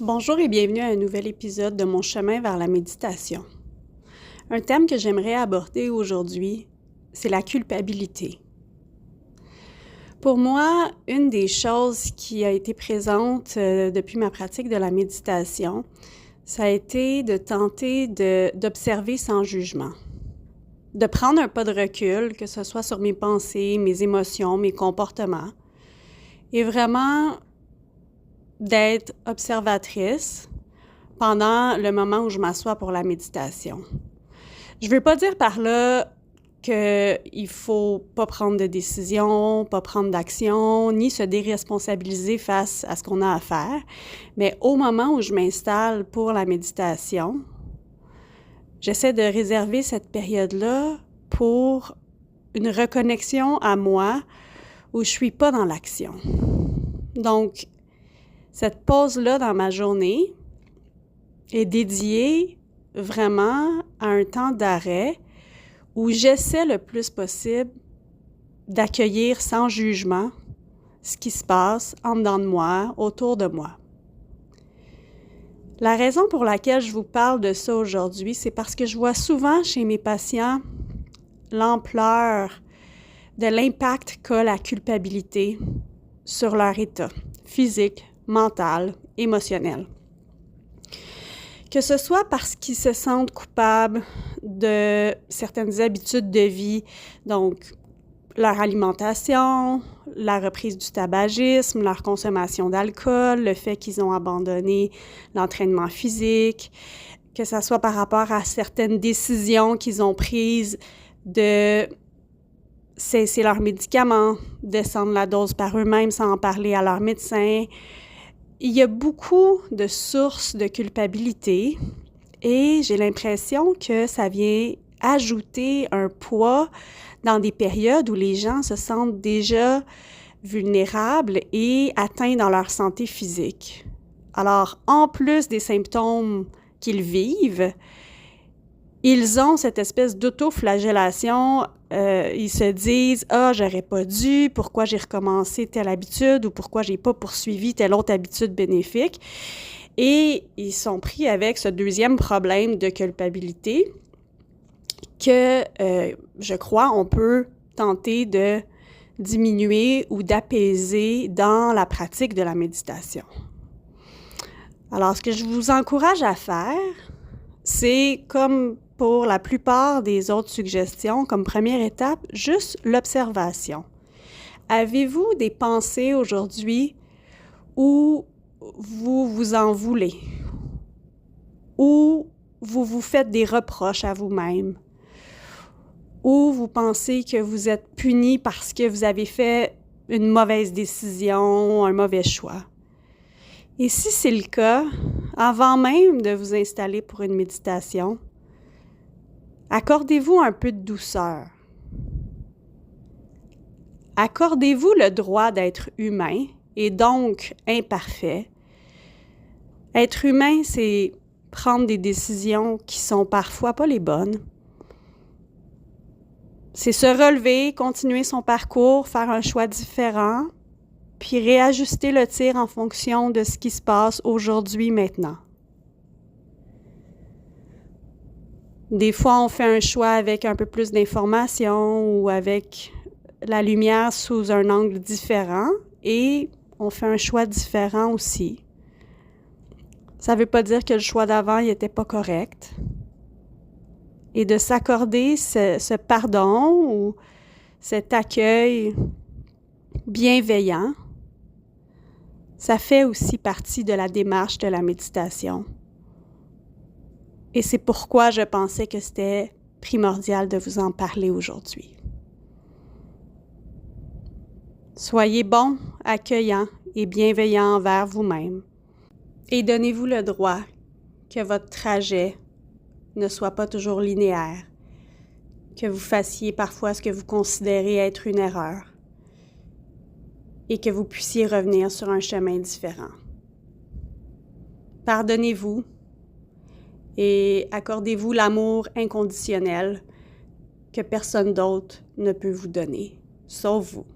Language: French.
Bonjour et bienvenue à un nouvel épisode de mon chemin vers la méditation. Un thème que j'aimerais aborder aujourd'hui, c'est la culpabilité. Pour moi, une des choses qui a été présente depuis ma pratique de la méditation, ça a été de tenter d'observer sans jugement. De prendre un pas de recul, que ce soit sur mes pensées, mes émotions, mes comportements, et vraiment d'être observatrice pendant le moment où je m'assois pour la méditation. Je ne veux pas dire par là qu'il ne faut pas prendre de décision, pas prendre d'action, ni se déresponsabiliser face à ce qu'on a à faire, mais au moment où je m'installe pour la méditation, j'essaie de réserver cette période-là pour une reconnexion à moi où je ne suis pas dans l'action. Donc, cette pause-là dans ma journée est dédiée vraiment à un temps d'arrêt où j'essaie le plus possible d'accueillir sans jugement ce qui se passe en dedans de moi, autour de moi. La raison pour laquelle je vous parle de ça aujourd'hui, c'est parce que je vois souvent chez mes patients l'ampleur de l'impact qu'a la culpabilité sur leur état physique, mental, émotionnel. Que ce soit parce qu'ils se sentent coupables de certaines habitudes de vie, donc leur alimentation, la reprise du tabagisme, leur consommation d'alcool, le fait qu'ils ont abandonné l'entraînement physique, que ce soit par rapport à certaines décisions qu'ils ont prises de cesser leurs médicaments, descendre la dose par eux-mêmes sans en parler à leur médecin. Il y a beaucoup de sources de culpabilité et j'ai l'impression que ça vient ajouter un poids dans des périodes où les gens se sentent déjà vulnérables et atteints dans leur santé physique. Alors, en plus des symptômes qu'ils vivent, ils ont cette espèce d'autoflagellation. Ils se disent « Ah, j'aurais pas dû, pourquoi j'ai recommencé telle habitude ou pourquoi j'ai pas poursuivi telle autre habitude bénéfique. » Et ils sont pris avec ce deuxième problème de culpabilité que, je crois, on peut tenter de diminuer ou d'apaiser dans la pratique de la méditation. Alors, ce que je vous encourage à faire, c'est comme pour la plupart des autres suggestions, comme première étape, juste l'observation. Avez-vous des pensées aujourd'hui où vous vous en voulez? Où vous vous faites des reproches à vous-même? Ou vous pensez que vous êtes puni parce que vous avez fait une mauvaise décision, un mauvais choix? Et si c'est le cas, avant même de vous installer pour une méditation, accordez-vous un peu de douceur. Accordez-vous le droit d'être humain et donc imparfait. Être humain, c'est prendre des décisions qui sont parfois pas les bonnes. C'est se relever, continuer son parcours, faire un choix différent, puis réajuster le tir en fonction de ce qui se passe aujourd'hui, maintenant. Des fois, on fait un choix avec un peu plus d'informations ou avec la lumière sous un angle différent et on fait un choix différent aussi. Ça ne veut pas dire que le choix d'avant n'était pas correct. Et de s'accorder ce pardon ou cet accueil bienveillant, ça fait aussi partie de la démarche de la méditation. Et c'est pourquoi je pensais que c'était primordial de vous en parler aujourd'hui. Soyez bon, accueillant et bienveillant envers vous-même. Et donnez-vous le droit que votre trajet ne soit pas toujours linéaire, que vous fassiez parfois ce que vous considérez être une erreur et que vous puissiez revenir sur un chemin différent. Pardonnez-vous et accordez-vous l'amour inconditionnel que personne d'autre ne peut vous donner, sauf vous.